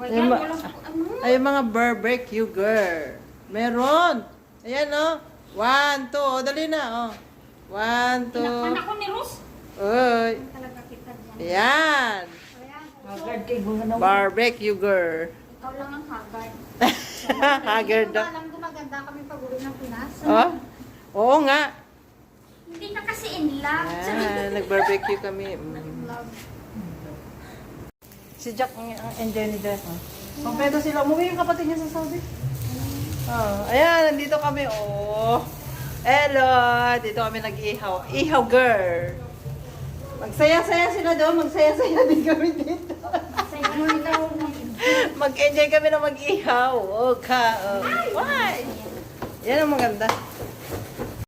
Ay, ay, mga barbecue girl. Meron. Ayan, oh. 1, 2. O, dali na, oh. 1, 2. Anak ko ni Rose. Uy. Talaga kita dyan. Ayan. Agad kay Guna. Barbecue girl. Ikaw lang ang hagard. Haggard daw. Alam ko maganda kami pag-uwi ng Pinas. Oh? Oo nga. Hindi na kasi in love. Ayan, nag-barbecue kami. Love. Si Jack ang enjoy ni Jack. Kompleto sila. Umuwi yung kapatid niya sa Saudi. Oh, ayan, nandito kami. Oh. Hello. Dito kami nag-ihaw. Ihaw girl. Magsaya-saya sila doon. Magsaya-saya din kami dito. Mag-enjoy kami na mag-ihaw. Okay. Oh. Why? Yan ang maganda.